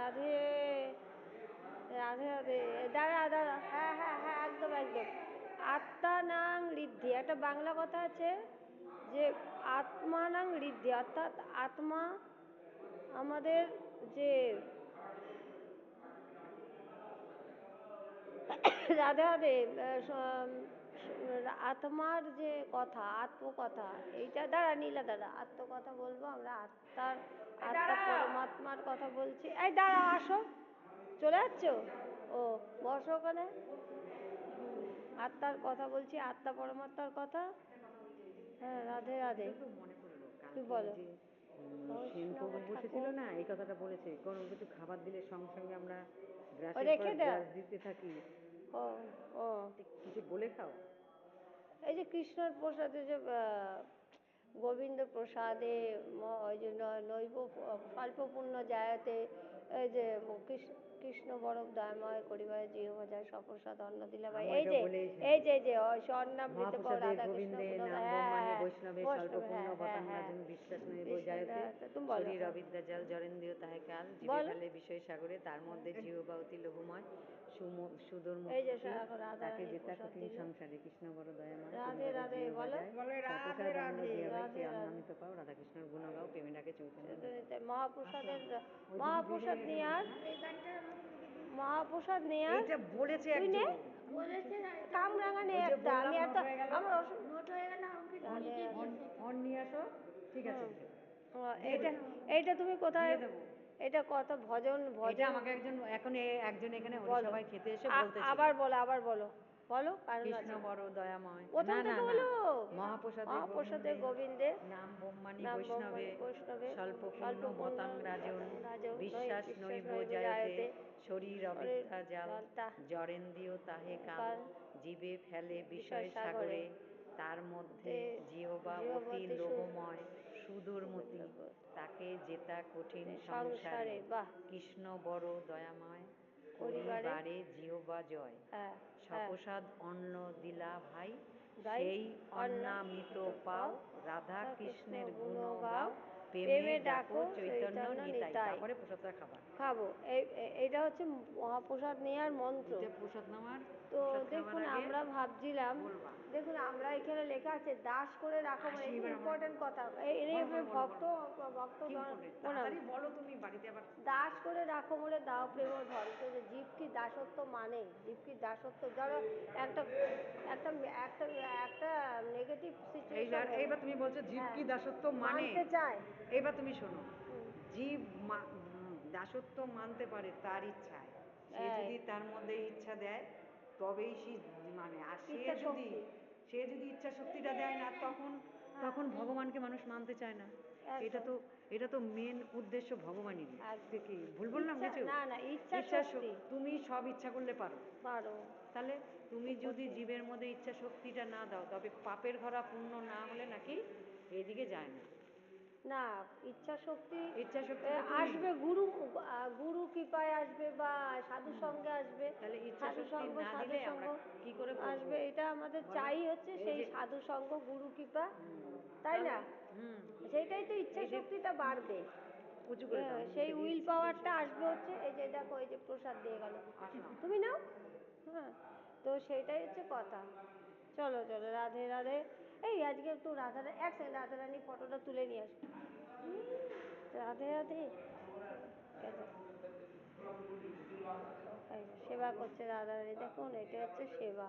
রাধে রাধে রাধে। দাঁড়া দাঁড়া, হ্যাঁ হ্যাঁ হ্যাঁ, একদম একদম। আত্মানাং ঋদ্ধি, একটা বাংলা কথা আছে যে আত্মানাং ঋদ্ধি, অর্থাৎ আত্মা আমাদের যে রাধে রাধে আত্মার যে কথা, আত্মকথা, এইটা দাঁড়া নীলা দাঁড়া, আত্মকথা বলবো আমরা, আত্মার আত্মা পরমাত্মার কথা বলছি। এই দাঁড়াও, আসো, চলে যাচ্ছ? ও বসো ওখানে। আত্মার কথা বলছি, আত্মা পরমাত্মার কথা। হ্যাঁ রাধে রাধে। মনে পড়লো কি কালকে বলো? যে সেন প্রভু বসেছিল না, এই কথাটা বলেছে, কোনো কিছু খাবার দিলে সঙ্গে সঙ্গে আমরা গ্রাসের পর গ্রাস দিতে থাকি। ও ও কিছু বলে খাও। এই যে কৃষ্ণর প্রসাদে যে গোবিন্দ প্রসাদে ওই যে নৈব স্বল্পপূর্ণ জায়তে, এই যে কৃষ্ণ বরফ দয়াময় করিবায় জিহ যায় সপ্রসাদ অন্ন দিলা ভাই, এই যে এই যে যে স্বর্ণামৃত পাও রাধা কৃষ্ণ, হ্যাঁ বৈষ্ণবে স্বল্পপূর্ণ বতাঙ্গাজন বিশ্বাস নৈব জায়তে শরীর অবিদ্যা জল জরেন্দ্রিয় তাহে কাল জীবে ফেলে বিষয় সাগরে, তার মধ্যে জিহ্বা অতি লঘুময় সুদূর মুক্তি, তাকে যেতা কঠিন সংসারে কৃষ্ণ বড় দয়াময় রাধে রাধে বলো, সপ্রসাদ অন্ন দিয়া ভাই সে অন্নামিত পাও, রাধা কৃষ্ণর গুণ গাও, প্রেমে ডাকে চৈতন্য। মহাপ্রসাদের মহাপ্রসাদ নিয়ে আর মহাপ্রসাদ নিয়ে আর বলেছে তুই নে কামরাঙা নে একটা, আমি এত আমার নোট হয়ে গেল। অন নিয়ে আসো, ঠিক আছে। এইটা এইটা তুমি কোথায়, এটা কত ভজন ভজন আমাকে একজন এখানে সবাই খেতে এসে বলতেছিল। আবার বলো আবার বলো বলো, কৃষ্ণ বড় দয়াময়, প্রথম থেকে বলো। মহাপ্রসাদে গোবিন্দে নাম ব্রহ্মাণী বৈষ্ণবে স্বল্পপূর্ণ মতাঙ্গরাজন বিশ্বাস নৈব জায়তে শরীর অবিদ্যা জাল জরেন্দ্রিয় তাহে কাল জীবে ফেলে বিষয় সাগরে, তার মধ্যে জিহ্বা অতি লোভময় সুদূরমতি, তাকে যেতা কঠিন সংসারে, কৃষ্ণ বড় দয়াময় করিবারে জিহ্বা জয়, সপ্রসাদ অন্ন দিলা ভাই সেই অন্নামৃত পাও, রাধা কৃষ্ণের গুণ গাও, প্রেমে ডাকো চৈতন্য নিতাই। তারপরে প্রসাদটা খাবো। এইটা হচ্ছে মহাপ্রসাদ নেওয়ার মন্ত্র। প্রসাদ নেওয়ার তো দেখুন আমরা ভাবছিলাম, দেখুন আমরা এখানে লেখা আছে দাস করে রাখো, মানে ইম্পর্টেন্ট কথা, ভক্ত ভক্ত বলো তুমি বাড়িতে আবার দাস করে রাখো মোরে দাও প্রেম ধন, তো জীব কি দাসত্ব মানে, জীব কি দাসত্ব, ধরো একটা একটা একটা একটা নেগেটিভ সিচুয়েশন, এইবার তুমি বলছো জীব কি দাসত্ব মানতে চায়। এইবার তুমি শোনো, জীব দাসত্ব মানতে পারে তার ইচ্ছায়, সে যদি তার মধ্যে ইচ্ছা দেয় তবেই সে মানে, আর সে যদি ইচ্ছা শক্তিটা দেয় না, তখন ভগবানকে মানুষ মানতে চায় না। এটা তো মেন উদ্দেশ্য ভগবানেরই। কি ভুল বললাম কিছু? না না, ইচ্ছা শক্তি, তুমি সব ইচ্ছা করলে পারো, তাহলে তুমি খুব যদি জীবের মধ্যে ইচ্ছা শক্তিটা না দাও, তবে পাপের ঘরা পূর্ণ না হলে নাকি এইদিকে যায় না। না, ইচ্ছা শক্তি আসবে গুরু গুরু কৃপায় আসবে বা সাধু সঙ্গে আসবে, তাহলে ইচ্ছা সাধু শক্তি সঙ্গ না সাধু দিলে সঙ্গ আমরা কি করে বলবো? আসবে, এটা আমাদের চাই হচ্ছে সেই সাধু সঙ্গ গুরু কৃপা, তাই না? সেইটাই তো ইচ্ছা শক্তিটা বাড়বে, সেই উইল পাওয়ারটা আসবে হচ্ছে। এই যে দেখো, এই যে প্রসাদ দিয়ে গেল, তুমি নাও। হ্যাঁ, তো সেটাই হচ্ছে কথা। চলো চলো, রাধে রাধে। এই আজকে একটু রাধা, এক সেকেন্ড, রাধা রানী ফটোটা তুলে নিয়ে আসি। রাধে রাধে। সেবা করছে রাধা রানী, দেখুন এটা হচ্ছে সেবা।